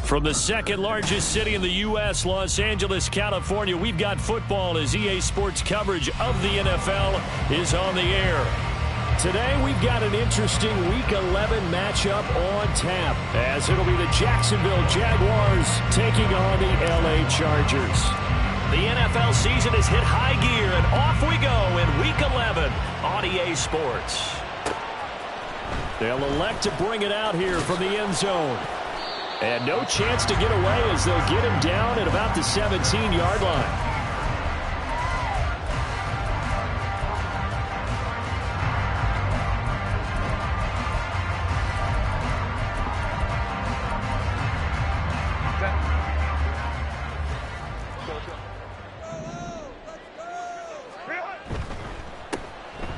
From the second largest city in the U.S., Los Angeles, California, we've got football as EA Sports coverage of the NFL is on the air. Today, we've got an interesting Week 11 matchup on tap, as it'll be the Jacksonville Jaguars taking on the L.A. Chargers. The NFL season has hit high gear, and off we go in Week 11 on EA Sports. They'll elect to bring it out here from the end zone. And no chance to get away as they'll get him down at about the 17-yard line.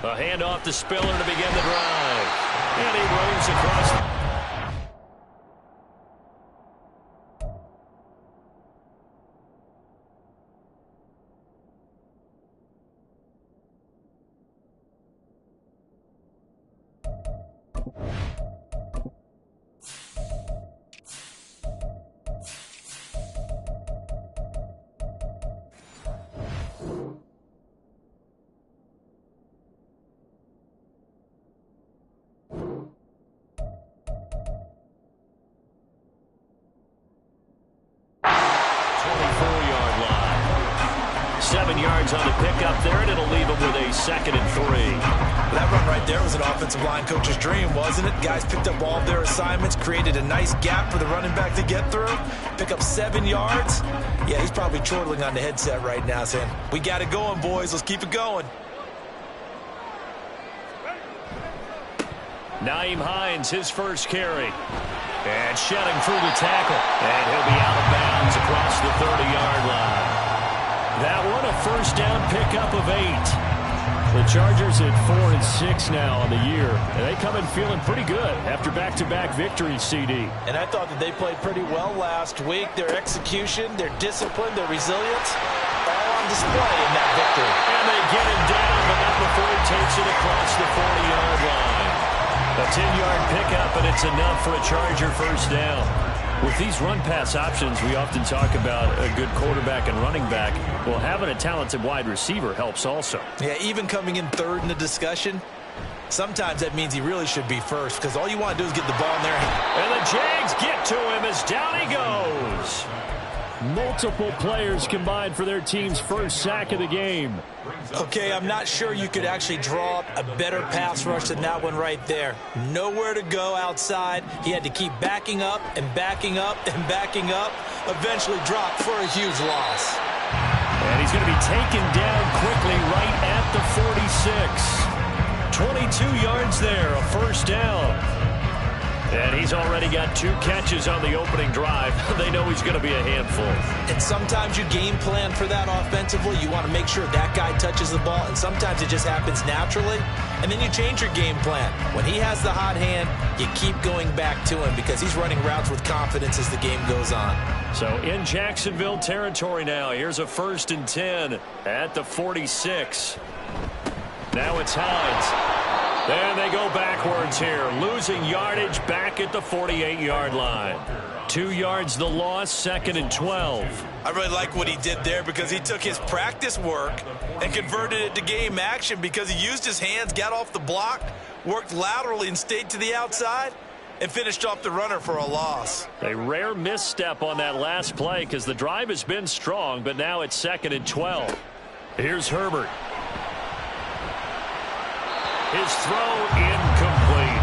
A handoff to Spiller to begin the drive. And he roams across. Yards on the pickup there, and it'll leave him with a 2nd and 3. That run right there was an offensive line coach's dream, wasn't it? Guys picked up all of their assignments, created a nice gap for the running back to get through, pick up 7 yards. Yeah, he's probably chortling on the headset right now saying, we got it going, boys. Let's keep it going. Nyheim Hines, his first carry. And shedding through the tackle. And he'll be out of bounds across the 30-yard line. That one a first down pickup of 8. The Chargers at 4-6 now on the year, and they come in feeling pretty good after back-to-back victories, CD. And I thought that they played pretty well last week. Their execution, their discipline, their resilience, all on display in that victory. And they get him down, but not before he takes it across the 40-yard line. A 10-yard pickup, and it's enough for a Charger first down. With these run-pass options, we often talk about a good quarterback and running back. Well, having a talented wide receiver helps also. Yeah, even coming in third in the discussion, sometimes that means he really should be first because all you want to do is get the ball in there. And the Jags get to him as down he goes. Multiple players combined for their team's first sack of the game. Okay, I'm not sure you could actually draw up a better pass rush than that one right there. Nowhere to go outside. He had to keep backing up and backing up and backing up. Eventually dropped for a huge loss. And he's going to be taken down quickly right at the 46. 22 yards there, a first down. And he's already got 2 catches on the opening drive. They know he's going to be a handful. And sometimes you game plan for that offensively. You want to make sure that guy touches the ball, and sometimes it just happens naturally. And then you change your game plan. When he has the hot hand, you keep going back to him because he's running routes with confidence as the game goes on. So in Jacksonville territory now, here's a 1st and 10 at the 46. Now it's Hines. And they go backwards here, losing yardage back at the 48-yard line. 2 yards the loss, 2nd and 12. I really like what he did there because he took his practice work and converted it to game action because he used his hands, got off the block, worked laterally and stayed to the outside, and finished off the runner for a loss. A rare misstep on that last play because the drive has been strong, but now it's 2nd and 12. Here's Herbert. His throw incomplete.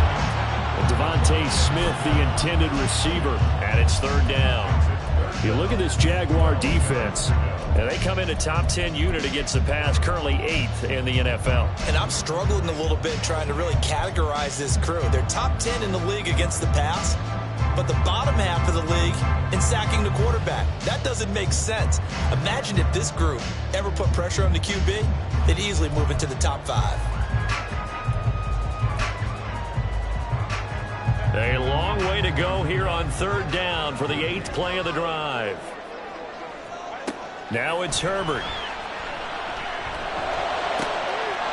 Devontae Smith, the intended receiver, and it's 3rd down. You look at this Jaguar defense, and they come in a top 10 unit against the pass, currently 8th in the NFL. And I'm struggling a little bit trying to really categorize this crew. They're top 10 in the league against the pass, but the bottom half of the league in sacking the quarterback. That doesn't make sense. Imagine if this group ever put pressure on the QB, they'd easily move into the top 5. A long way to go here on 3rd down for the 8th play of the drive. Now it's Herbert.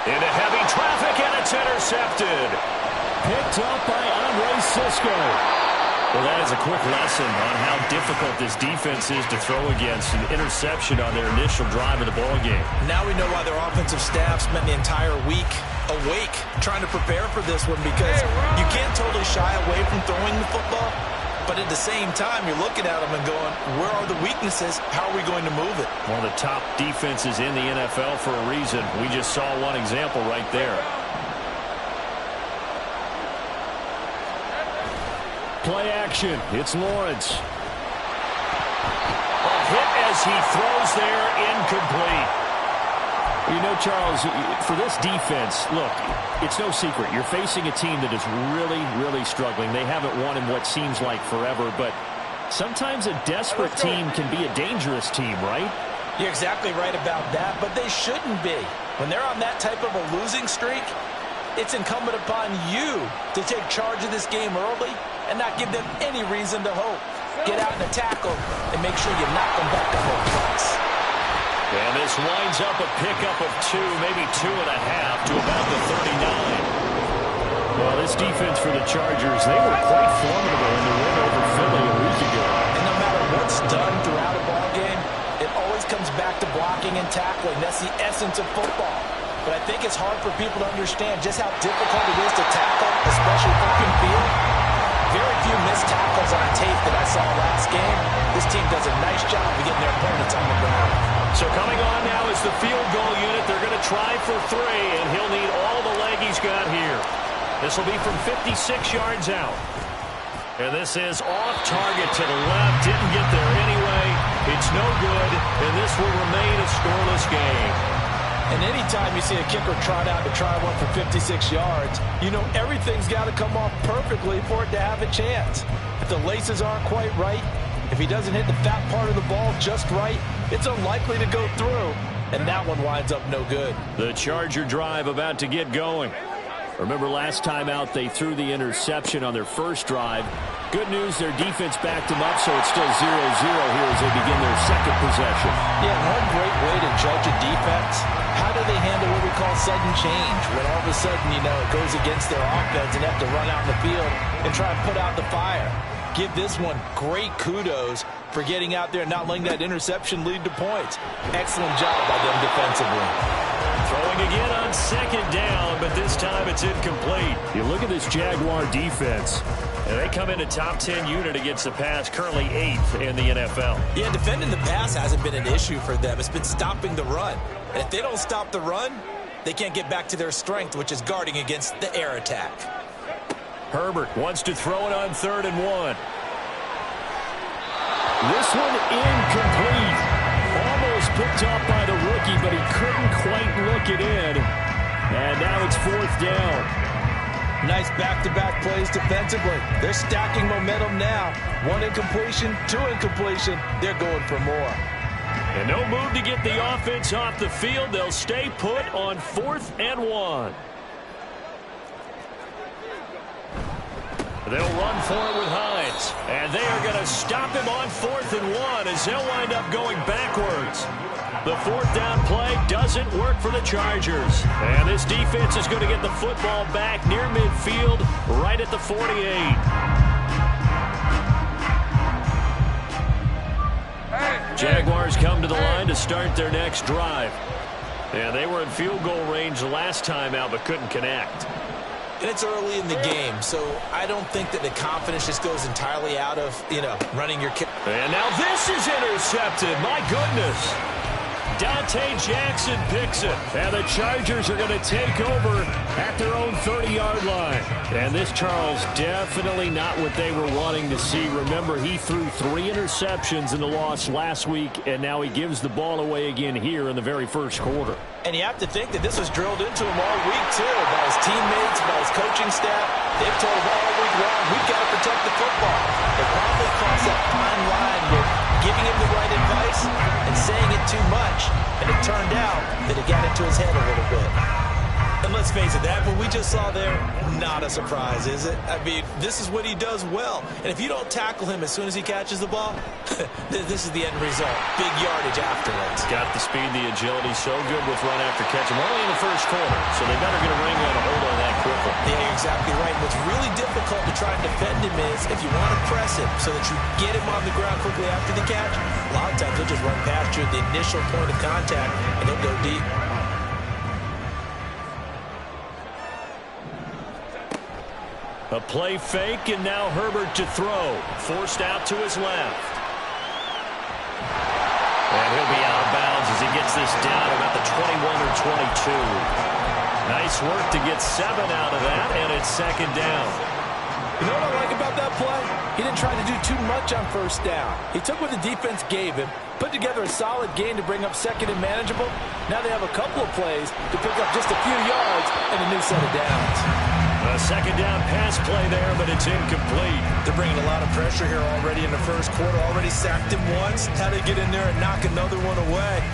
Into heavy traffic, and it's intercepted. Picked up by Andre Sisco. Well, that is a quick lesson on how difficult this defense is to throw against. An interception on their initial drive of the ball game. Now we know why their offensive staff spent the entire week awake trying to prepare for this one, because you can't totally shy away from throwing the football, but at the same time you're looking at them and going, where are the weaknesses? How are we going to move it? One of the top defenses in the NFL for a reason. We just saw one example right there. Play action. It's Lawrence. A hit as he throws there, incomplete. You know, Charles, for this defense, look, it's no secret. You're facing a team that is really, really struggling. They haven't won in what seems like forever, but sometimes a desperate team can be a dangerous team, right? You're exactly right about that, but they shouldn't be. When they're on that type of a losing streak, it's incumbent upon you to take charge of this game early and not give them any reason to hope. Get out in the tackle and make sure you knock them back on their tracks. And this winds up a pickup of 2, maybe 2.5 to about the 39. Well, this defense for the Chargers, they were quite formidable in the win over Philly a week ago. And no matter what's done throughout a ball game, it always comes back to blocking and tackling. That's the essence of football. But I think it's hard for people to understand just how difficult it is to tackle, especially open field. Very few missed tackles on tape that I saw last game. This team does a nice job of getting their opponents on the ground. So coming on now is the field goal unit. They're going to try for 3, and he'll need all the leg he's got here. This will be from 56 yards out. And this is off target to the left. Didn't get there anyway. It's no good, and this will remain a scoreless game. And anytime you see a kicker trot out to try one for 56 yards, you know everything's got to come off perfectly for it to have a chance. If the laces aren't quite right, if he doesn't hit the fat part of the ball just right, it's unlikely to go through. And that one winds up no good. The Charger drive about to get going. Remember last time out they threw the interception on their first drive. Good news, their defense backed them up, so it's still 0-0 here as they begin their second possession. Yeah, one great way to judge a defense, how do they handle what we call sudden change? When all of a sudden, you know, it goes against their offense and they have to run out in the field and try and put out the fire. Give this one great kudos for getting out there and not letting that interception lead to points. Excellent job by them defensively. Throwing again on second down, but this time it's incomplete. You look at this Jaguar defense, and they come in a top 10 unit against the pass, currently 8th in the NFL. Yeah, defending the pass hasn't been an issue for them. It's been stopping the run. And if they don't stop the run, they can't get back to their strength, which is guarding against the air attack. Herbert wants to throw it on 3rd and 1. This one incomplete. Almost picked off by the rookie, but he couldn't quite look it in. And now it's 4th down. Nice back-to-back plays defensively. They're stacking momentum now. 1 incompletion, 2 incompletion. They're going for more. And no move to get the offense off the field. They'll stay put on 4th and 1. They'll run for it with Hines. And they are going to stop him on 4th and 1 as they'll wind up going backwards. The 4th down play doesn't work for the Chargers. And this defense is going to get the football back near midfield, right at the 48. Jaguars come to the line to start their next drive. And they were in field goal range last time out, but couldn't connect. And it's early in the game, so I don't think that the confidence just goes entirely out of, running your kick. And now this is intercepted. My goodness. Dante Jackson picks it. And the Chargers are going to take over at their own 30-yard line. And this, Charles, definitely not what they were wanting to see. Remember, he threw 3 interceptions in the loss last week, and now he gives the ball away again here in the very first quarter. And you have to think that this was drilled into him all week, too, by his teammates, by his coaching staff. They've told him all week long, we've got to protect the football. They probably crossed that fine line with giving him the right advice and saying it too much. And it turned out that it got into his head a little bit. And let's face it, that what we just saw there, not a surprise, is it? I mean, this is what he does well. And if you don't tackle him as soon as he catches the ball, this is the end result. Big yardage afterwards. Got the speed, the agility, so good with run after catch. We're only in the first quarter, so they better get a ring on a hold on that quickly. Yeah, you're exactly right. What's really difficult difficult to try and defend him is if you want to press him so that you get him on the ground quickly after the catch, a lot of times he'll just run past you at the initial point of contact, and he'll go deep. A play fake, and now Herbert to throw. Forced out to his left. And he'll be out of bounds as he gets this down about the 21 or 22. Nice work to get 7 out of that, and it's second down. You know what I like about that play? He didn't try to do too much on first down. He took what the defense gave him, put together a solid gain to bring up second and manageable. Now they have a couple of plays to pick up just a few yards and a new set of downs. A second down pass play there, but it's incomplete. They're bringing a lot of pressure here already in the first quarter. Already sacked him once. How to get in there and knock another one away.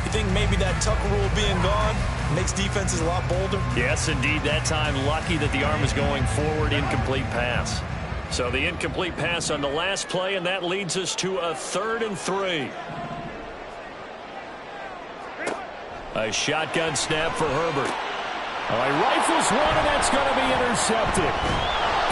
You think maybe that Tucker rule being gone makes defenses a lot bolder? Yes, indeed. That time, lucky that the arm is going forward. Incomplete pass. So the incomplete pass on the last play, and that leads us to a 3rd and 3. A shotgun snap for Herbert. Oh, he rifles one, and that's going to be intercepted.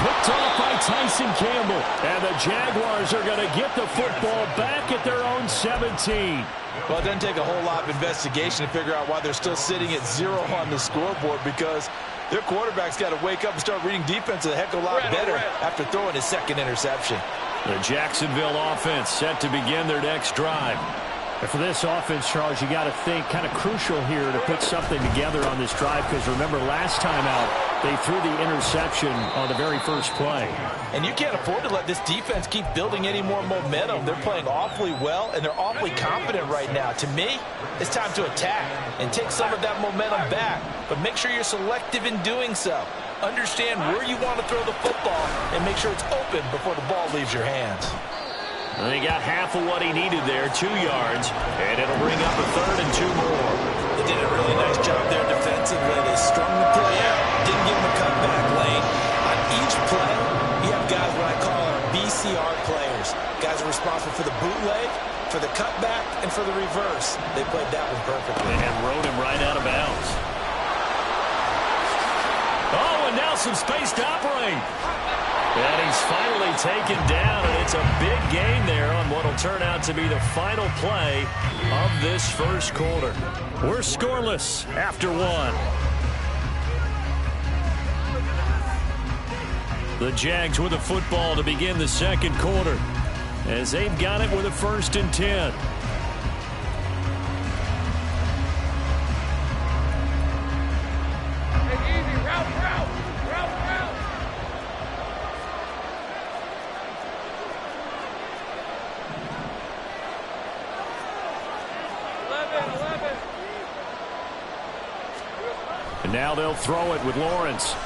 Picked off by Tyson Campbell. And the Jaguars are going to get the football back at their own 17. Well, it doesn't take a whole lot of investigation to figure out why they're still sitting at 0 on the scoreboard, because their quarterback's got to wake up and start reading defense a heck of a lot better after throwing his second interception. The Jacksonville offense set to begin their next drive. And for this offense, Charles, you got to think kind of crucial here to put something together on this drive, because remember last time out they threw the interception on the very first play. And you can't afford to let this defense keep building any more momentum. They're playing awfully well, and they're awfully confident right now. To me, it's time to attack and take some of that momentum back, but make sure you're selective in doing so. Understand where you want to throw the football and make sure it's open before the ball leaves your hands. And he got half of what he needed there, 2 yards, and it'll bring up a 3rd and 2 more. They did a really nice job there defensively. They strung the play out, didn't give him a cutback lane. On each play, you have guys what I call our BCR players. Guys are responsible for the bootleg, for the cutback, and for the reverse. They played that one perfectly. And rode him right out of bounds. Oh, and now some space to operate. And he's finally taken down, and it's a big gain there on what will turn out to be the final play of this first quarter. We're scoreless after 1. The Jags with the football to begin the second quarter, as they've got it with a 1st and 10. And now they'll throw it with Lawrence.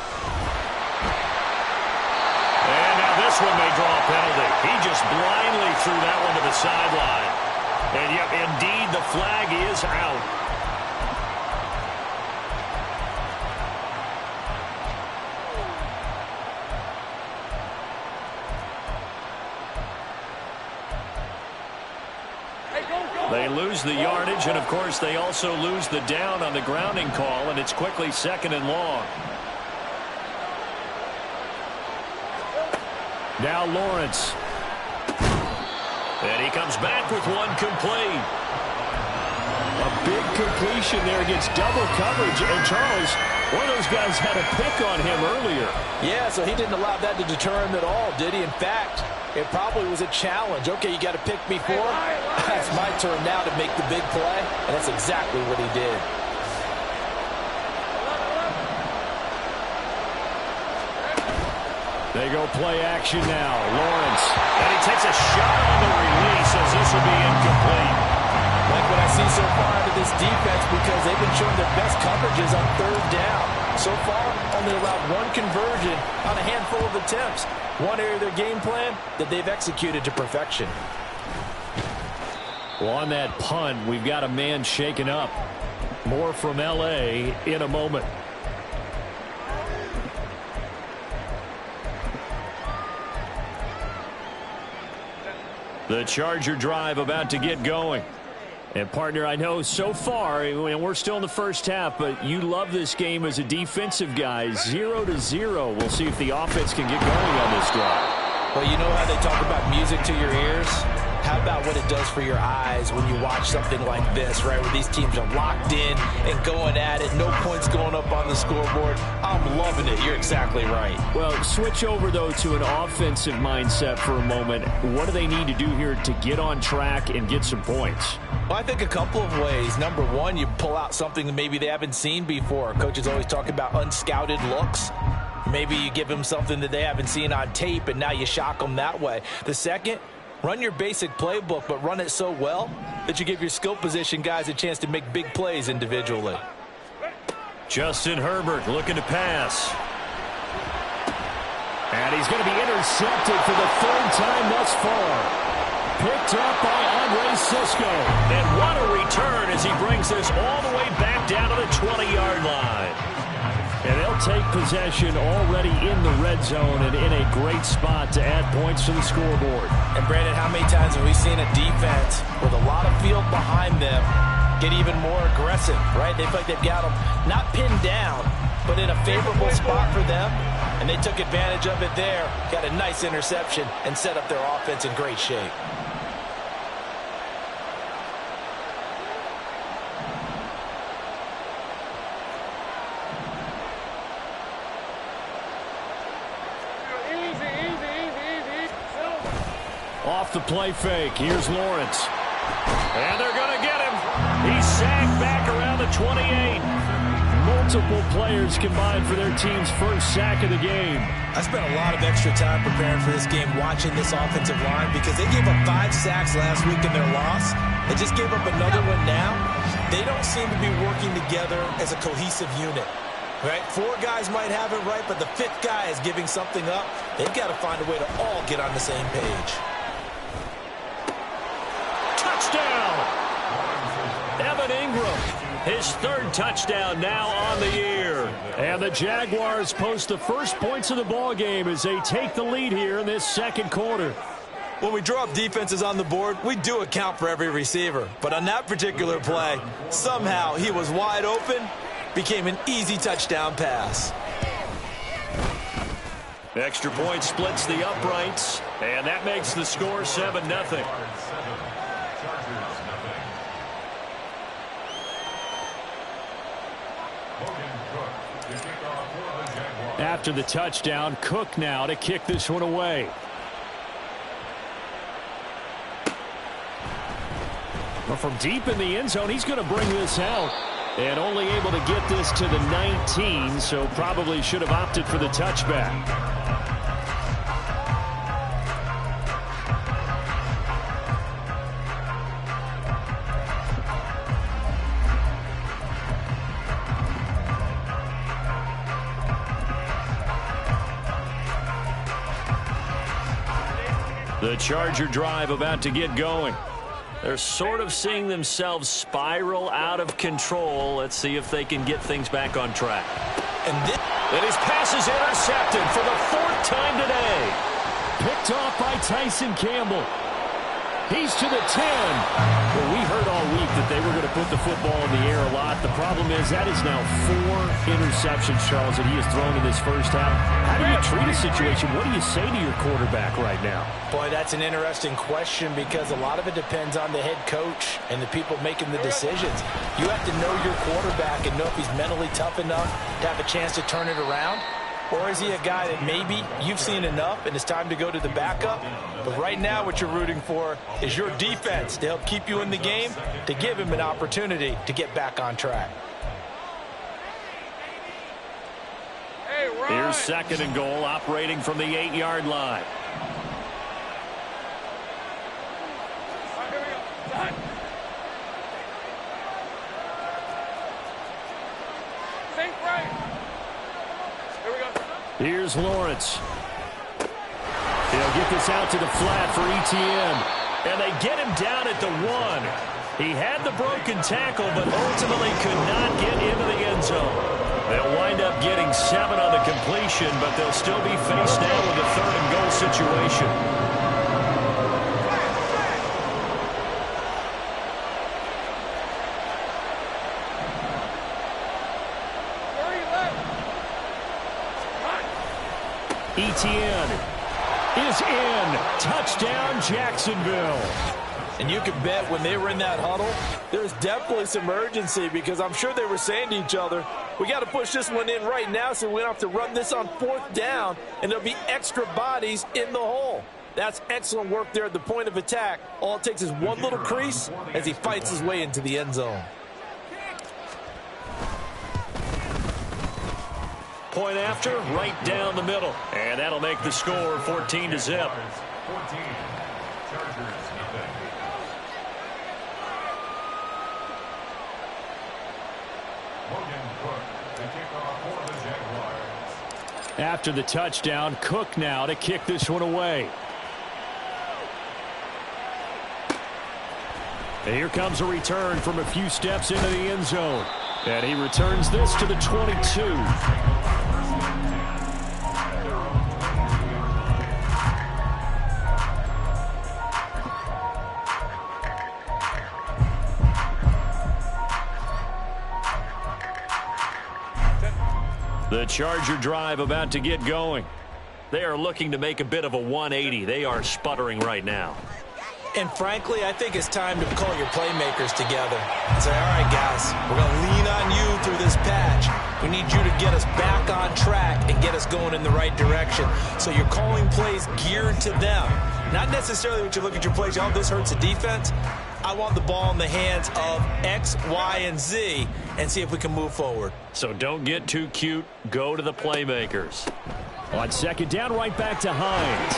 And now this one may draw a penalty. He just blindly threw that one to the sideline. And yep, indeed, the flag is out. They lose the yardage, and of course they also lose the down on the grounding call, and it's quickly 2nd and long. Now Lawrence. And he comes back with one complete. A big completion there against double coverage, and Charles, one of those guys had a pick on him earlier. Yeah, so he didn't allow that to deter him at all, did he? In fact, it probably was a challenge. Okay, you got to pick me 4. It's my turn now to make the big play, and that's exactly what he did. They go play action now. Lawrence. And he takes a shot on the release as this will be incomplete. Like what I see so far out of this defense, because they've been showing their best coverages on 3rd down. So far, only allowed 1 conversion on a handful of attempts. One area of their game plan that they've executed to perfection. Well, on that punt, we've got a man shaken up. More from L.A. in a moment. The Charger drive about to get going. And, partner, I know so far, and we're still in the first half, but you love this game as a defensive guy. 0-0. We'll see if the offense can get going on this drive. Well, you know how they talk about music to your ears? How about what it does for your eyes when you watch something like this, right, where these teams are locked in and going at it, no points going up on the scoreboard? I'm loving it. You're exactly right. Well, switch over, though, to an offensive mindset for a moment. What do they need to do here to get on track and get some points? Well, I think a couple of ways. Number one, you pull out something that maybe they haven't seen before. Coaches always talk about unscouted looks. Maybe you give them something that they haven't seen on tape, and now you shock them that way. The second, run your basic playbook, but run it so well that you give your skill position guys a chance to make big plays individually. Justin Herbert looking to pass. And he's going to be intercepted for the third time thus far. Picked up by Andre Sisco. And what a return as he brings this all the way back down to the 20-yard line. And they'll take possession already in the red zone and in a great spot to add points to the scoreboard. And, Brandon, how many times have we seen a defense with a lot of field behind them get even more aggressive, right? They feel like they've got them not pinned down, but in a favorable spot for them, and they took advantage of it there, got a nice interception, and set up their offense in great shape. Off the play fake, here's Lawrence. And they're going to get him. He's sacked back around the 28. Multiple players combined for their team's first sack of the game. I spent a lot of extra time preparing for this game watching this offensive line because they gave up 5 sacks last week in their loss. They just gave up another one now. They don't seem to be working together as a cohesive unit. Right? 4 guys might have it right, but the 5th guy is giving something up. They've got to find a way to all get on the same page. Touchdown! Evan Ingram, his 3rd touchdown now on the year. And the Jaguars post the first points of the ball game as they take the lead here in this second quarter. When we draw up defenses on the board, we do account for every receiver. But on that particular play, somehow he was wide open, became an easy touchdown pass. Extra point splits the uprights, and that makes the score 7-0. After the touchdown, Cook now to kick this one away. Well, from deep in the end zone, he's going to bring this out. And only able to get this to the 19, so probably should have opted for the touchback. The Charger drive about to get going. They're sort of seeing themselves spiral out of control. Let's see if they can get things back on track. And his pass is intercepted for the 4th time today. Picked off by Tyson Campbell. He's to the 10. Well, we heard all week that they were going to put the football in the air a lot. The problem is that is now 4 interceptions, Charles, that he has thrown in this first half. How do you treat a situation? What do you say to your quarterback right now? Boy, that's an interesting question because a lot of it depends on the head coach and the people making the decisions. You have to know your quarterback and know if he's mentally tough enough to have a chance to turn it around. Or is he a guy that maybe you've seen enough and it's time to go to the backup? But right now what you're rooting for is your defense to help keep you in the game, to give him an opportunity to get back on track. Here's 2nd and goal, operating from the 8-yard line. Here's Lawrence. He'll get this out to the flat for ETN. And they get him down at the 1. He had the broken tackle, but ultimately could not get into the end zone. They'll wind up getting 7 on the completion, but they'll still be faced now with a 3rd and goal situation. Etienne is in. Touchdown, Jacksonville. And you can bet when they were in that huddle, there's definitely some urgency because I'm sure they were saying to each other, we got to push this one in right now so we don't have to run this on 4th down, and there'll be extra bodies in the hole. That's excellent work there at the point of attack. All it takes is one little crease as he fights his way into the end zone. Point after, right down the middle. And that'll make the score 14-0. After the touchdown, Cook now to kick this one away. And here comes a return from a few steps into the end zone. And he returns this to the 22. The Charger drive about to get going. They are looking to make a bit of a 180. They are sputtering right now. And frankly, I think it's time to call your playmakers together and say, all right, guys, we're going to lean on you through this patch. We need you to get us back on track and get us going in the right direction. So you're calling plays geared to them. Not necessarily when you look at your plays, oh, this hurts the defense. I want the ball in the hands of X, Y, and Z and see if we can move forward. So don't get too cute. Go to the playmakers. On second down, right back to Hines.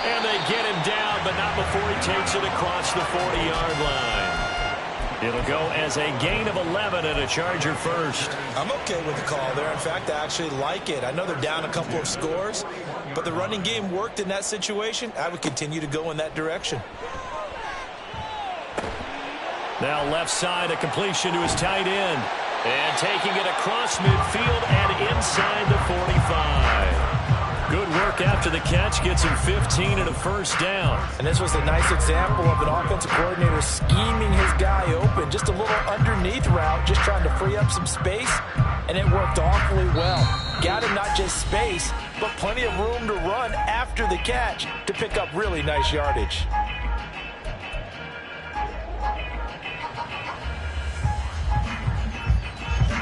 And they get him down, but not before he takes it across the 40-yard line. It'll go as a gain of 11 and a Charger first. I'm okay with the call there. In fact, I actually like it. I know they're down a couple of scores, but the running game worked in that situation. I would continue to go in that direction. Now left side, a completion to his tight end. And taking it across midfield and inside the 45. Good work after the catch. Gets him 15 and a first down. And this was a nice example of an offensive coordinator scheming his guy open. Just a little underneath route, just trying to free up some space. And it worked awfully well. Got him not just space, but plenty of room to run after the catch to pick up really nice yardage.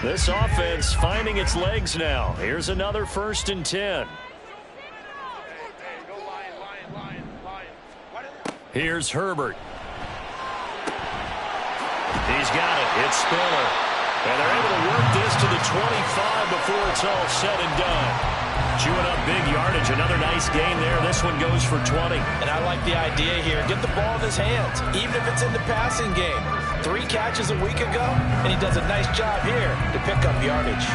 This offense finding its legs now. Here's another 1st and 10. Here's Herbert. He's got it. It's Spiller. And they're able to work this to the 25 before it's all said and done. Chewing up big yardage. Another nice gain there. This one goes for 20. And I like the idea here. Get the ball in his hands, even if it's in the passing game. 3 catches a week ago, and he does a nice job here to pick up yardage.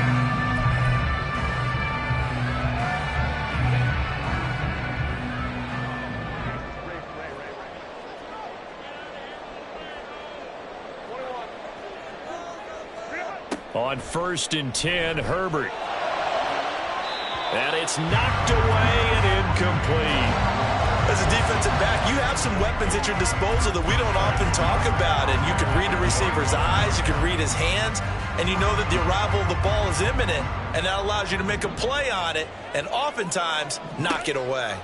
On 1st and 10, Herbert. And it's knocked away and incomplete. As a defensive back, you have some weapons at your disposal that we don't often talk about. And you can read the receiver's eyes, you can read his hands, and you know that the arrival of the ball is imminent. And that allows you to make a play on it and oftentimes knock it away.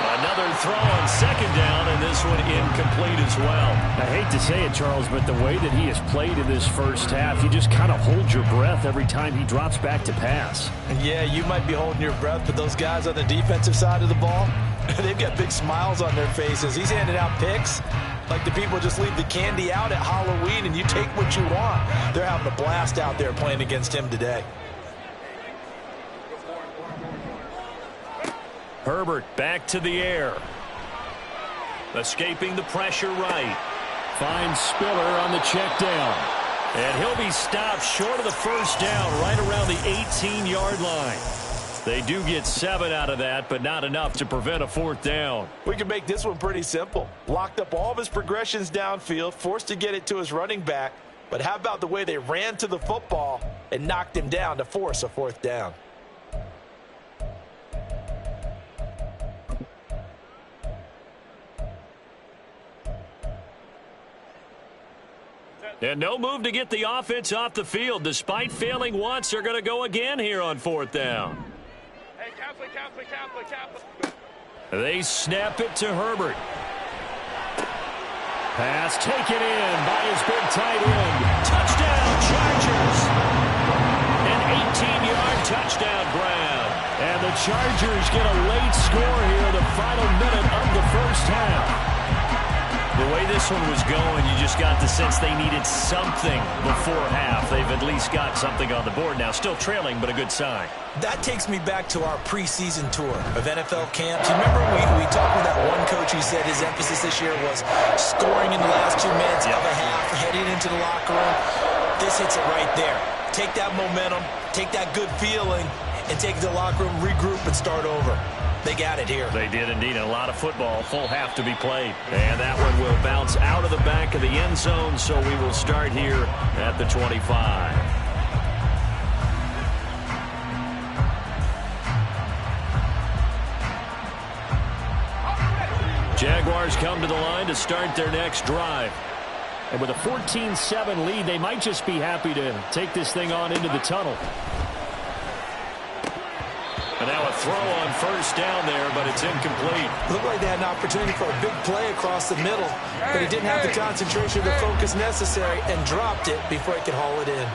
Another throw on 2nd down, and this one incomplete as well. I hate to say it, Charles, but the way that he has played in this first half, you just kind of hold your breath every time he drops back to pass. Yeah, you might be holding your breath, but those guys on the defensive side of the ball, they've got big smiles on their faces. He's handing out picks like the people just leave the candy out at Halloween and you take what you want. They're having a blast out there playing against him today. Herbert back to the air. Escaping the pressure right. Finds Spiller on the check down. And he'll be stopped short of the first down right around the 18-yard line. They do get 7 out of that, but not enough to prevent a 4th down. We can make this one pretty simple. Locked up all of his progressions downfield, forced to get it to his running back. But how about the way they ran to the football and knocked him down to force a 4th down? And no move to get the offense off the field. Despite failing once, they're going to go again here on 4th down. Hey, Kaplan. They snap it to Herbert. Pass taken in by his big tight end. Touchdown, Chargers. An 18-yard touchdown grab. And the Chargers get a late score here in the final minute of the first half. The way this one was going, you just got the sense they needed something before half. They've at least got something on the board now. Still trailing, but a good sign. That takes me back to our preseason tour of NFL camps. You remember we talked with that one coach who said his emphasis this year was scoring in the last 2 minutes of a half, heading into the locker room. This hits it right there. Take that momentum, take that good feeling, and take it to the locker room, regroup, and start over. They got it here. They did indeed. A lot of football, full half to be played. And that one will bounce out of the back of the end zone, so we will start here at the 25. Jaguars come to the line to start their next drive. And with a 14-7 lead, they might just be happy to take this thing on into the tunnel. And now a throw on 1st down there, but it's incomplete. Looked like they had an opportunity for a big play across the middle, but he didn't have the concentration or the focus necessary and dropped it before he could haul it in.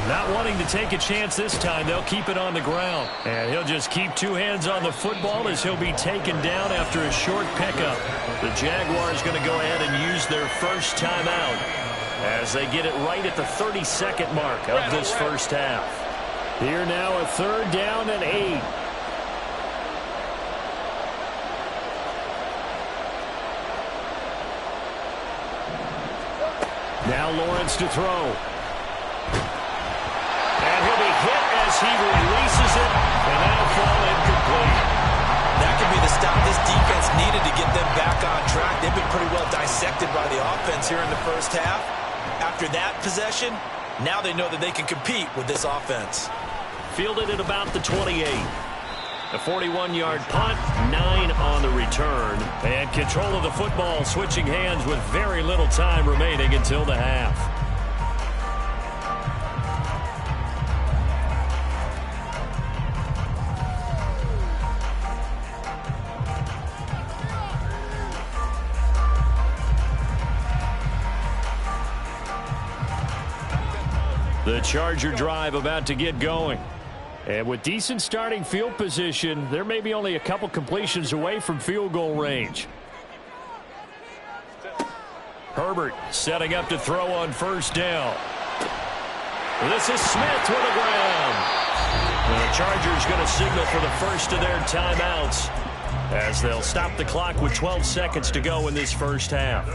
Not wanting to take a chance this time, they'll keep it on the ground. And he'll just keep 2 hands on the football as he'll be taken down after a short pickup. The Jaguars going to go ahead and use their first timeout as they get it right at the 32nd mark of this first half. Here now a 3rd down and 8. Now Lawrence to throw. And he'll be hit as he releases it, and that'll fall incomplete. That could be the stop this defense needed to get them back on track. They've been pretty well dissected by the offense here in the first half. After that possession, now they know that they can compete with this offense. Fielded at about the 28. A 41-yard punt, 9 on the return. And control of the football switching hands with very little time remaining until the half. The Charger drive about to get going. And with decent starting field position, there may be only a couple completions away from field goal range. Herbert setting up to throw on 1st down. This is Smith with the ground. And the Chargers going to signal for the first of their timeouts as they'll stop the clock with 12 seconds to go in this first half.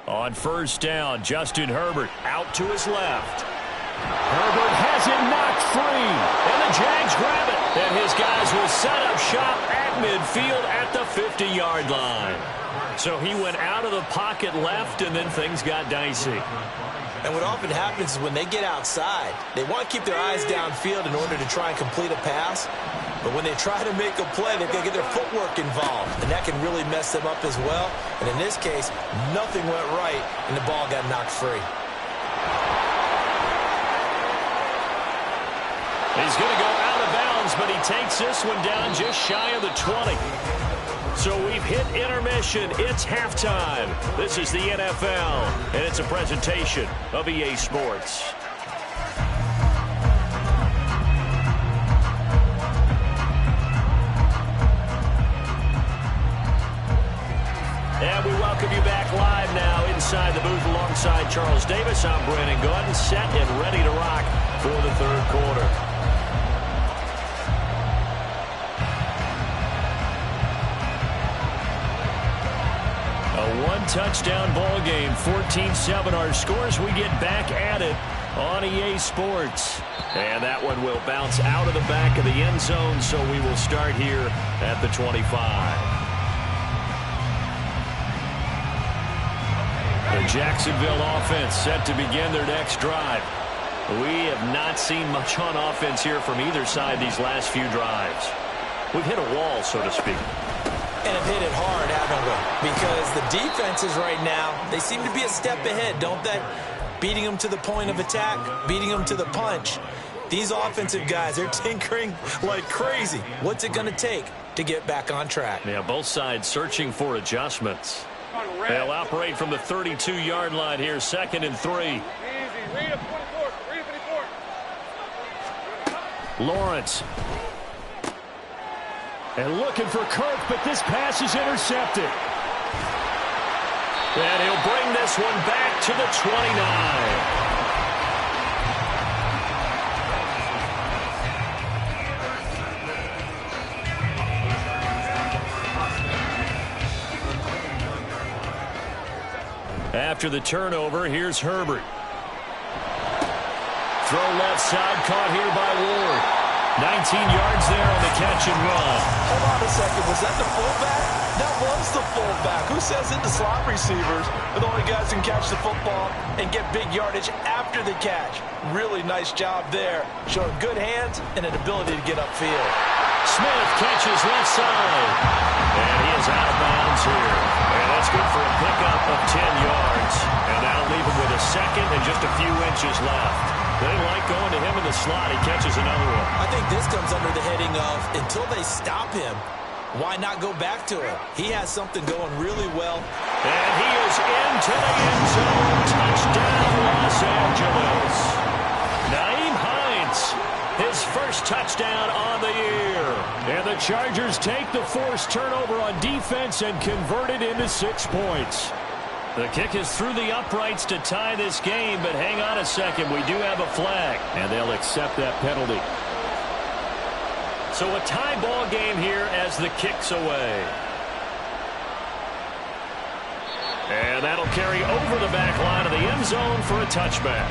On 1st down, Justin Herbert out to his left. Herbert has it knocked free, and the Jags grab it. And his guys will set up shop at midfield at the 50-yard line. So he went out of the pocket left, and then things got dicey. And what often happens is when they get outside, they want to keep their eyes downfield in order to try and complete a pass. But when they try to make a play, they've got to get their footwork involved, and that can really mess them up as well. And in this case, nothing went right, and the ball got knocked free. He's going to go out of bounds, but he takes this one down just shy of the 20. So we've hit intermission. It's halftime. This is the NFL, and it's a presentation of EA Sports. And we welcome you back live now inside the booth alongside Charles Davis. I'm Brandon Gordon, set and ready to rock for the 3rd quarter. A one-touchdown ball game, 14-7 our scores. We get back at it on EA Sports. And that one will bounce out of the back of the end zone, so we will start here at the 25. The The Jacksonville offense set to begin their next drive. We have not seen much on offense here from either side these last few drives. We've hit a wall, so to speak. And have hit it hard, haven't we? Because the defenses right now, they seem to be a step ahead, don't they? Beating them to the point of attack, beating them to the punch. These offensive guys, they're tinkering like crazy. What's it going to take to get back on track? Yeah, both sides searching for adjustments. They'll operate from the 32-yard line here, 2nd and 3. Easy. Read up 24. Read up 24. Lawrence. And looking for Kirk, but this pass is intercepted. And he'll bring this one back to the 29. After the turnover, here's Herbert. Throw left side, caught here by Ward. 19 yards there on the catch and run. Hold on a second. Was that the fullback? That was the fullback. Who says it to slot receivers are the only guys who can catch the football and get big yardage after the catch? Really nice job there. Showing good hands and an ability to get upfield. Smith catches left side. And he is out of bounds here. And that's good for a pickup of 10 yards. And that'll leave him with a second and just a few inches left. They like going to him in the slot. He catches another one. I think this comes under the heading of until they stop him, why not go back to him? He has something going really well. And he is into the end zone. Touchdown, Los Angeles. Nyheim Hines, his first touchdown on the year. And the Chargers take the forced turnover on defense and convert it into 6 points. The kick is through the uprights to tie this game, but hang on a second. We do have a flag, and they'll accept that penalty. So a tie ball game here as the kick's away. And that'll carry over the back line of the end zone for a touchback.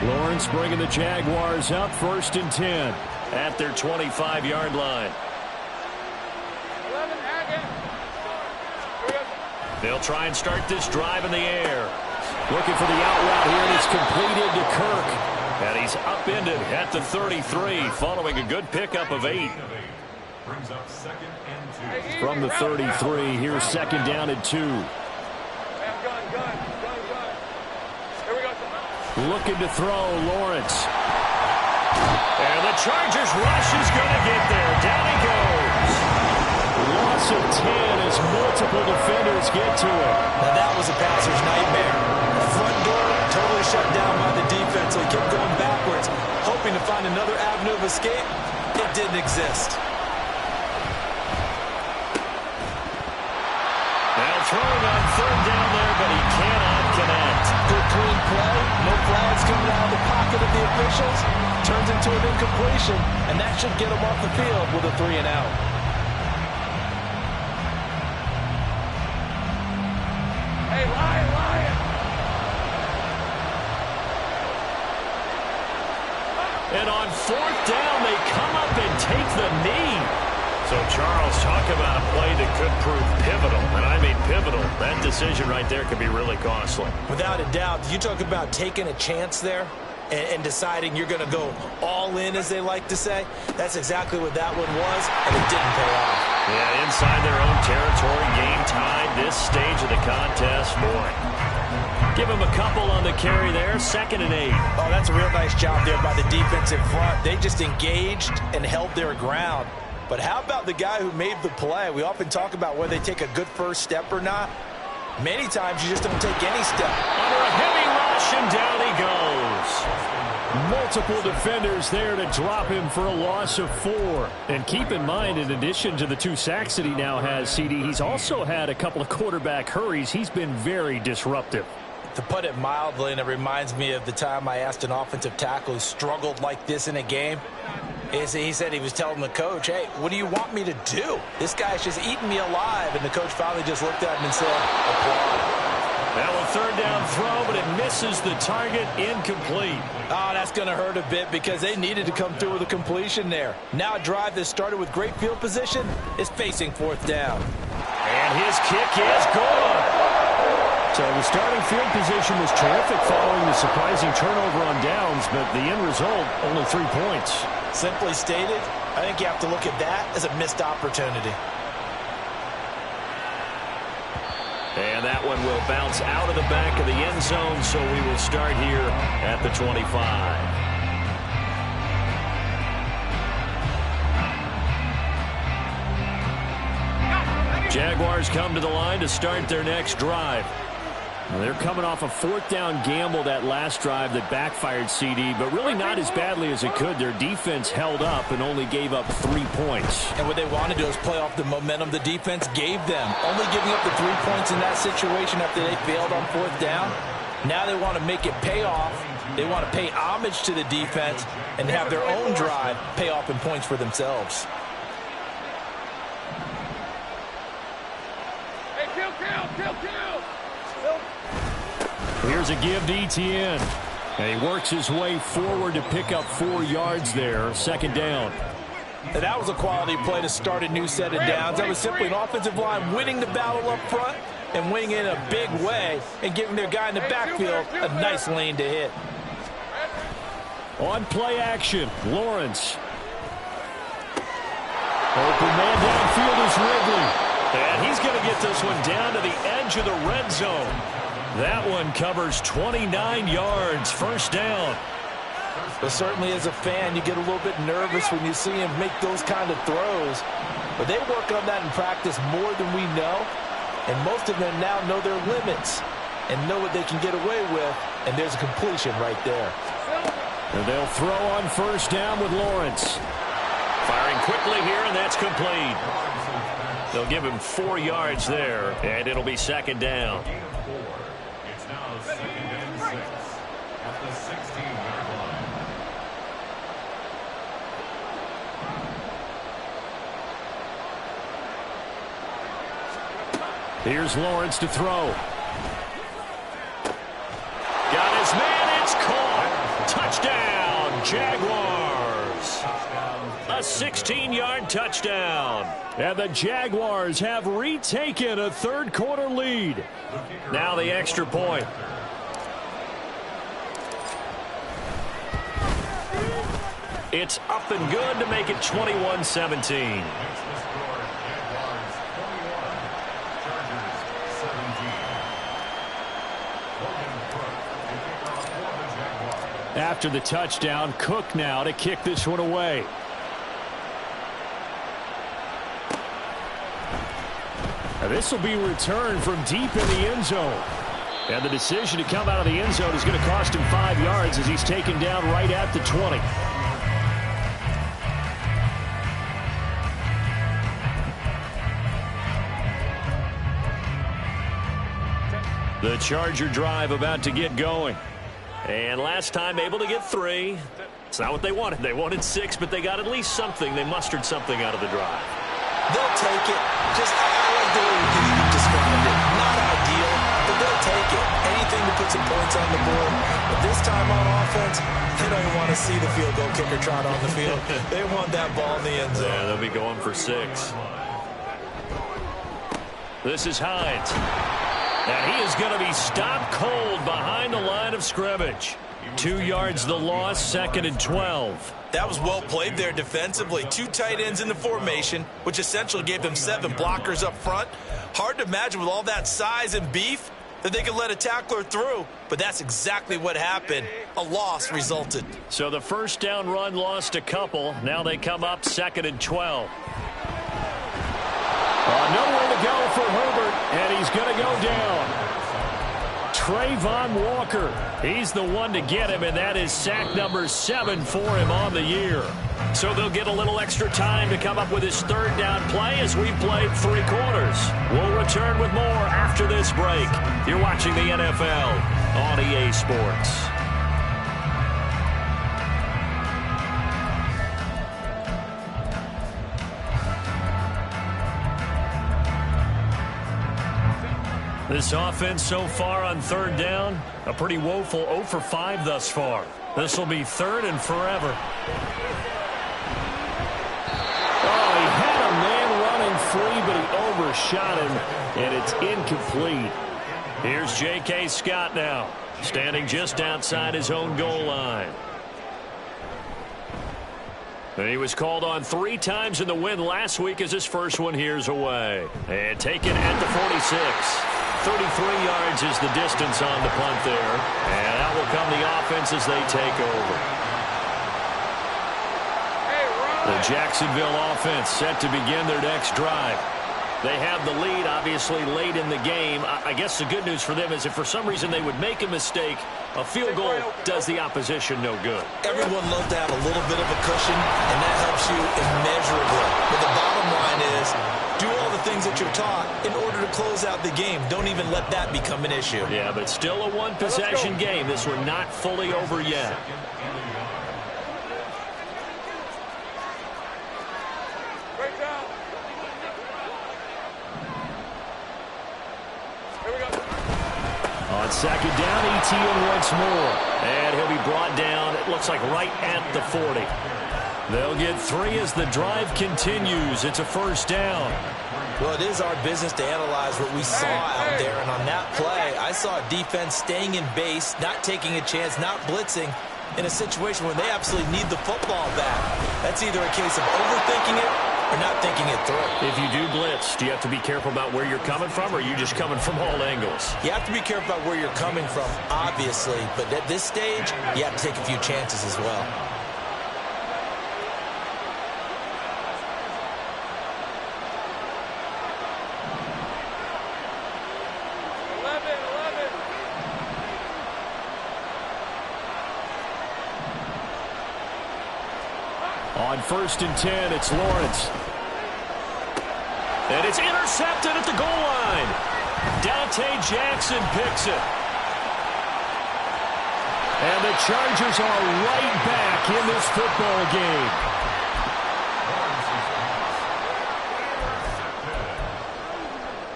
Lawrence bringing the Jaguars up 1st and 10 at their 25-yard line. They'll try and start this drive in the air. Looking for the out route here, and it's completed to Kirk. And he's upended at the 33, following a good pickup of 8. From the 33, here's 2nd down and 2. Looking to throw, Lawrence. And the Chargers rush is going to get there. Down he goes. Loss of 10 as multiple defenders get to it. Now that was a passer's nightmare. The front door totally shut down by the defense. So he kept going backwards, hoping to find another avenue of escape. It didn't exist. Now throwing on 3rd down there, but he cannot connect. Good clean play. No flags coming out of the pocket of the officials. Turns into an incompletion, and that should get him off the field with a 3 and out. Hey, Lion. And on 4th down, they come up and take the knee. So, Charles, talk about a play that could prove pivotal. And I mean pivotal. That decision right there could be really costly. Without a doubt. You talk about taking a chance there and deciding you're going to go all in, as they like to say. That's exactly what that one was, and it didn't pay off. Yeah, inside their own territory, game tied, this stage of the contest, boy. Give him a couple on the carry there, 2nd and 8. Oh, that's a real nice job there by the defense in front. They just engaged and held their ground. But how about the guy who made the play? We often talk about whether they take a good first step or not. Many times you just don't take any step. Under a heavy rush, and down he goes. Multiple defenders there to drop him for a loss of 4. And keep in mind, in addition to the 2 sacks that he now has, CD, he's also had a couple of quarterback hurries. He's been very disruptive. To put it mildly, and it reminds me of the time I asked an offensive tackle who struggled like this in a game. He said he was telling the coach, hey, what do you want me to do? This guy's just eating me alive. And the coach finally just looked at him and said, applaud. Now a third down throw, but it misses the target, incomplete. Oh, that's going to hurt a bit because they needed to come through with a completion there. Now a drive that started with great field position is facing fourth down. And his kick is gone. So the starting field position was terrific following the surprising turnover on downs, but the end result, only 3 points. Simply stated, I think you have to look at that as a missed opportunity. And that one will bounce out of the back of the end zone, so we will start here at the 25. Jaguars come to the line to start their next drive. Well, they're coming off a fourth down gamble that last drive that backfired CD, but really not as badly as it could. Their defense held up and only gave up 3 points. And what they want to do is play off the momentum the defense gave them. Only giving up the 3 points in that situation after they failed on fourth down. Now they want to make it pay off. They want to pay homage to the defense and have their own drive pay off in points for themselves. Hey, kill. Here's a give to Etienne. And he works his way forward to pick up 4 yards there. Second down. And that was a quality play to start a new set of downs. That was simply an offensive line winning the battle up front and winning it in a big way and giving their guy in the backfield a nice lane to hit. On play action, Lawrence. Open man downfield is Ridley. And he's going to get this one down to the edge of the red zone. That one covers 29 yards, first down. But certainly as a fan, you get a little bit nervous when you see him make those kind of throws. But they work on that in practice more than we know. And most of them now know their limits and know what they can get away with. And there's a completion right there. And they'll throw on first down with Lawrence. Firing quickly here, and that's complete. They'll give him 4 yards there, and it'll be second down. It's now 2nd and 6 at the 16-yard line. Here's Lawrence to throw. Got his man, it's caught. Touchdown, Jaguars. A 16-yard touchdown. And the Jaguars have retaken a third-quarter lead. Now the extra point. It's up and good to make it 21-17. After the touchdown, Cook now to kick this one away. Now this will be returned from deep in the end zone. And the decision to come out of the end zone is going to cost him 5 yards as he's taken down right at the 20. The Charger drive about to get going. And last time able to get 3. It's not what they wanted. They wanted 6, but they got at least something. They mustered something out of the drive. They'll take it. Just I like the way you described it. Not ideal, but they'll take it. Anything to put some points on the board. But this time on offense, they don't even want to see the field goal kicker trot on the field. They want that ball in the end zone. Yeah, they'll be going for 6. This is Hines. And he is going to be stopped cold behind the line of scrimmage. 2 yards the loss, 2nd and 12. That was well played there defensively. 2 tight ends in the formation, which essentially gave them 7 blockers up front. Hard to imagine with all that size and beef that they could let a tackler through, but that's exactly what happened. A loss resulted. So the first down run lost a couple. Now they come up 2nd and 12. Nowhere to go for Herbert, and he's going to go down. Trayvon Walker, he's the one to get him, and that is sack number 7 for him on the year. So they'll get a little extra time to come up with his third down play as we played 3 quarters. We'll return with more after this break. You're watching the NFL on EA Sports. This offense so far on third down, a pretty woeful 0 for 5 thus far. This will be third and forever. Oh, he had a man running free, but he overshot him, and it's incomplete. Here's J.K. Scott now, standing just outside his own goal line. And he was called on 3 times in the win last week as his first one here's away. And taken at the 46. 33 yards is the distance on the punt there. And out will come the offense as they take over. The Jacksonville offense set to begin their next drive. They have the lead, obviously, late in the game. I guess the good news for them is if for some reason they would make a mistake, a field goal does the opposition no good. Everyone loves to have a little bit of a cushion, and that helps you immeasurably. But the bottom line is, do all the things that you're taught in order to close out the game. Don't even let that become an issue. Yeah, but still a one-possession game. This one not fully over yet. On second down, ETN once more. And he'll be brought down, it looks like right at the 40. They'll get 3 as the drive continues. It's a first down. Well, it is our business to analyze what we saw out there. And on that play, I saw a defense staying in base, not taking a chance, not blitzing in a situation where they absolutely need the football back. That's either a case of overthinking it or not thinking it through. If you do blitz, do you have to be careful about where you're coming from, or are you just coming from all angles? You have to be careful about where you're coming from, obviously. But at this stage, you have to take a few chances as well. On 1st and 10, it's Lawrence. And it's intercepted at the goal line. Dante Jackson picks it. And the Chargers are right back in this football game.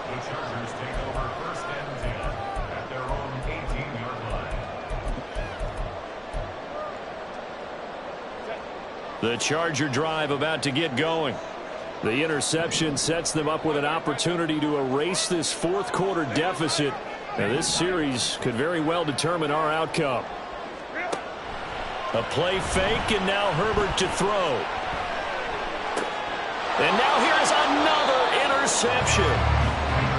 The Chargers take over 1st and 10 at their own 18-yard line. The Charger drive about to get going. The interception sets them up with an opportunity to erase this 4th quarter deficit. And this series could very well determine our outcome. A play fake, and now Herbert to throw. And now here's another interception.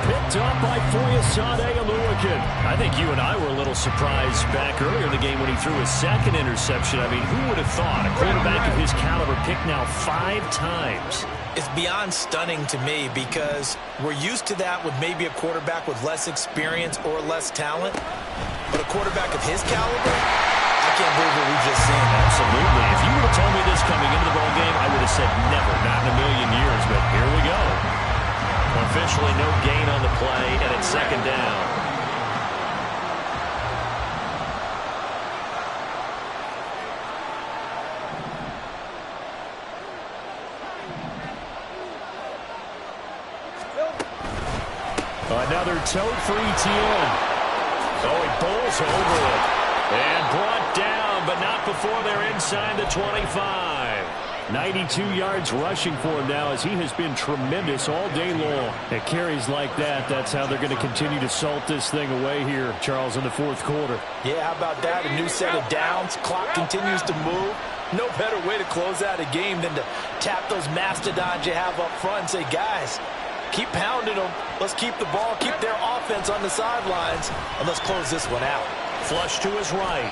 Picked up by Foyesade Oluwakan. I think you and I were a little surprised back earlier in the game when he threw his 2nd interception. I mean, who would have thought a quarterback of his caliber picked now 5 times? It's beyond stunning to me because we're used to that with maybe a quarterback with less experience or less talent. But a quarterback of his caliber, I can't believe what we've just seen. Absolutely. If you would have told me this coming into the ball game, I would have said never, not in a million years. But here we go. Officially no gain on the play, and it's 2nd down. Another tote for ETN. Oh, he bowls over it. And brought down, but not before they're inside the 25. 92 yards rushing for him now as he has been tremendous all day long. At carries like that, that's how they're going to continue to salt this thing away here, Charles, in the 4th quarter. Yeah, how about that? A new set of downs. Clock continues to move. No better way to close out a game than to tap those mastodons you have up front and say, guys, keep pounding them. Let's keep the ball, keep their offense on the sidelines, and let's close this one out. Flush to his right.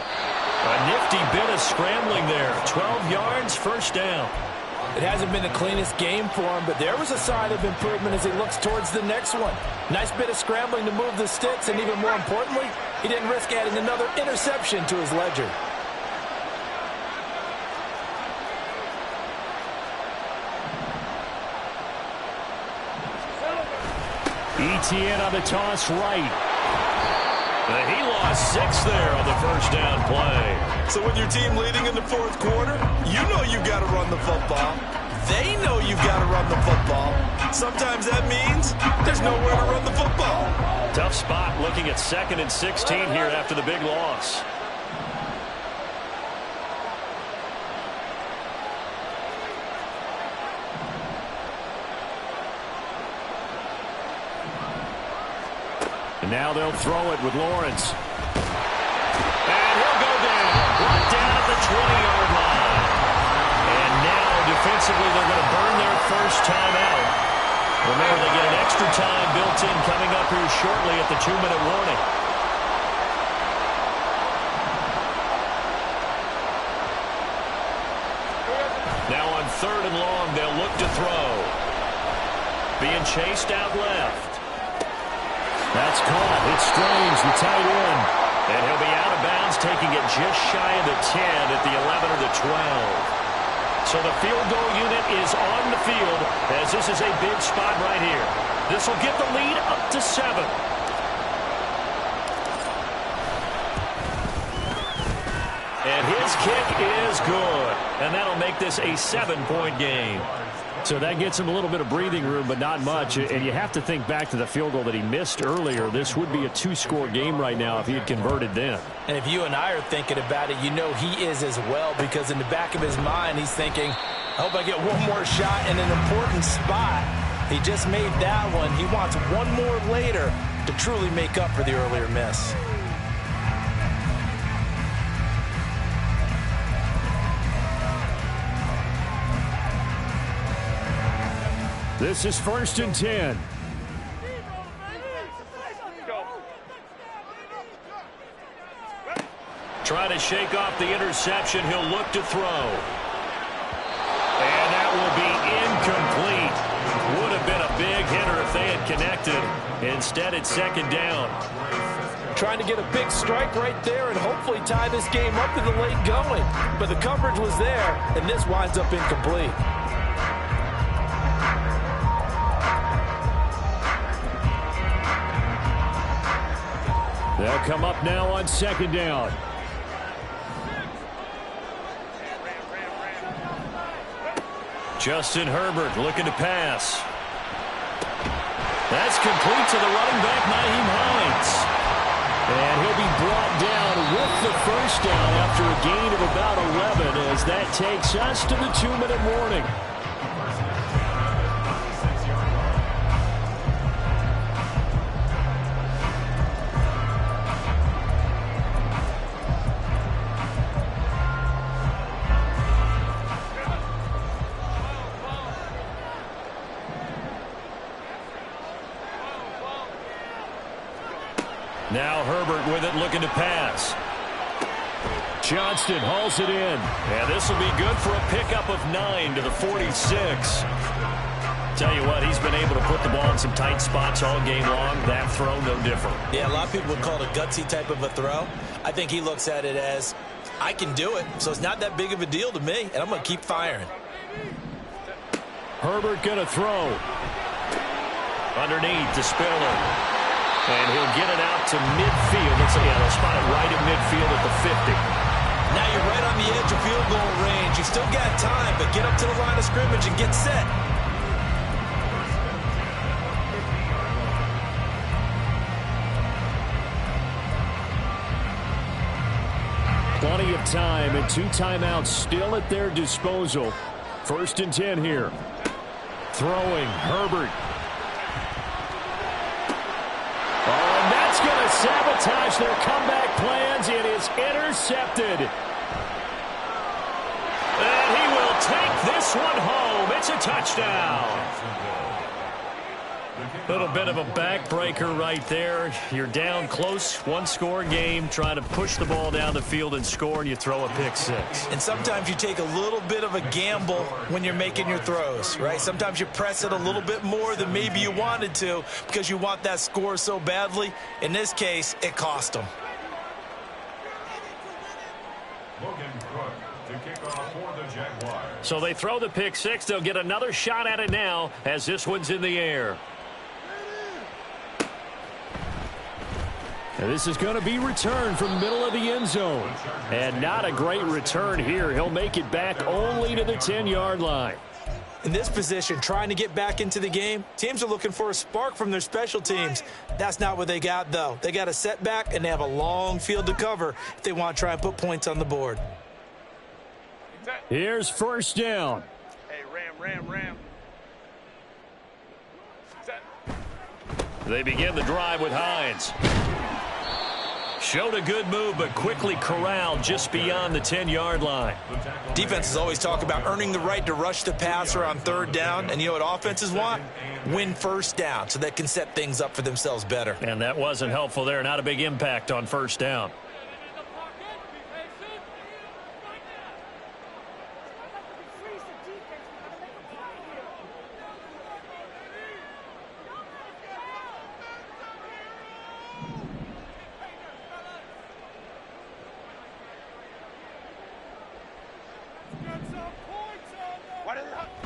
A nifty bit of scrambling there. 12 yards, 1st down. It hasn't been the cleanest game for him, but there was a sign of improvement as he looks towards the next one. Nice bit of scrambling to move the sticks, and even more importantly, he didn't risk adding another interception to his ledger. ETN on the toss right. He lost 6 there on the 1st down play. So with your team leading in the 4th quarter, you know you've got to run the football. They know you've got to run the football. Sometimes that means there's nowhere to run the football. Tough spot looking at 2nd and 16 here after the big loss. And now they'll throw it with Lawrence. And he'll go down. Brought down at the 20-yard line. And now defensively they're going to burn their first time out. Remember, they get an extra time built in coming up here shortly at the 2-minute warning. Now on 3rd and long, they'll look to throw. Being chased out left. That's caught. It's Strange, the tight end. And he'll be out of bounds, taking it just shy of the 10 at the 11 or the 12. So the field goal unit is on the field as this is a big spot right here. This will get the lead up to 7. And his kick is good. And that'll make this a 7-point game. So that gets him a little bit of breathing room, but not much. And you have to think back to the field goal that he missed earlier. This would be a 2-score game right now if he had converted then. And if you and I are thinking about it, you know he is as well, because in the back of his mind, he's thinking, I hope I get one more shot in an important spot. He just made that one. He wants one more later to truly make up for the earlier miss. This is 1st and 10. Trying to shake off the interception. He'll look to throw. And that will be incomplete. Would have been a big hitter if they had connected. Instead, it's 2nd down. Trying to get a big strike right there and hopefully tie this game up in the late going. But the coverage was there, and this winds up incomplete. They'll come up now on 2nd down. Justin Herbert looking to pass. That's complete to the running back, Nyheim Hines. And he'll be brought down with the first down after a gain of about 11 as that takes us to the 2-minute warning. Now Herbert with it, looking to pass. Johnston hauls it in. And this will be good for a pickup of 9 to the 46. Tell you what, he's been able to put the ball in some tight spots all game long. That throw, no different. Yeah, a lot of people would call it a gutsy type of a throw. I think he looks at it as, I can do it, so it's not that big of a deal to me, and I'm going to keep firing. Herbert going to throw. Underneath to Spiller. And he'll get it out to midfield. They'll spot it right at midfield at the 50. Now you're right on the edge of field goal range. You've still got time, but get up to the line of scrimmage and get set. Plenty of time and 2 timeouts still at their disposal. 1st and 10 here. Throwing, Herbert. Going to sabotage their comeback plans. It is intercepted. And he will take this one home. It's a touchdown. Little bit of a backbreaker right there. You're down close, 1-score game, trying to push the ball down the field and score, and you throw a pick 6. And sometimes you take a little bit of a gamble when you're making your throws, right? Sometimes you press it a little bit more than maybe you wanted to because you want that score so badly. In this case, it cost them. So they throw the pick 6. They'll get another shot at it now as this one's in the air. And this is going to be returned from the middle of the end zone. And not a great return here. He'll make it back only to the 10-yard line. In this position, trying to get back into the game, teams are looking for a spark from their special teams. That's not what they got, though. They got a setback, and they have a long field to cover if they want to try and put points on the board. Here's first down. Hey, ram. Set. They begin the drive with Hines. Showed a good move, but quickly corralled just beyond the 10-yard line. Defenses always talk about earning the right to rush the passer on third down, and you know what offenses want? Win first down so they can set things up for themselves better. And that wasn't helpful there. Not a big impact on first down.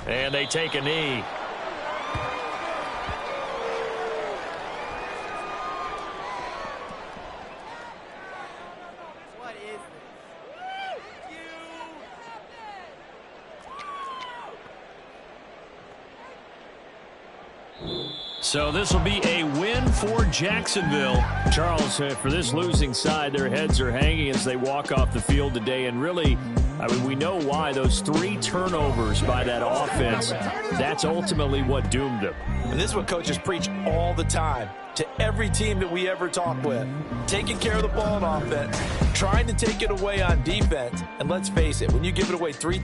And they take a knee. What is this? So this will be a win for Jacksonville. Charles, for this losing side, their heads are hanging as they walk off the field today. And really, I mean, we know why. Those 3 turnovers by that offense, that's ultimately what doomed them. And this is what coaches preach all the time to every team that we ever talk with. Taking care of the ball on offense, trying to take it away on defense. And let's face it, when you give it away 3 times,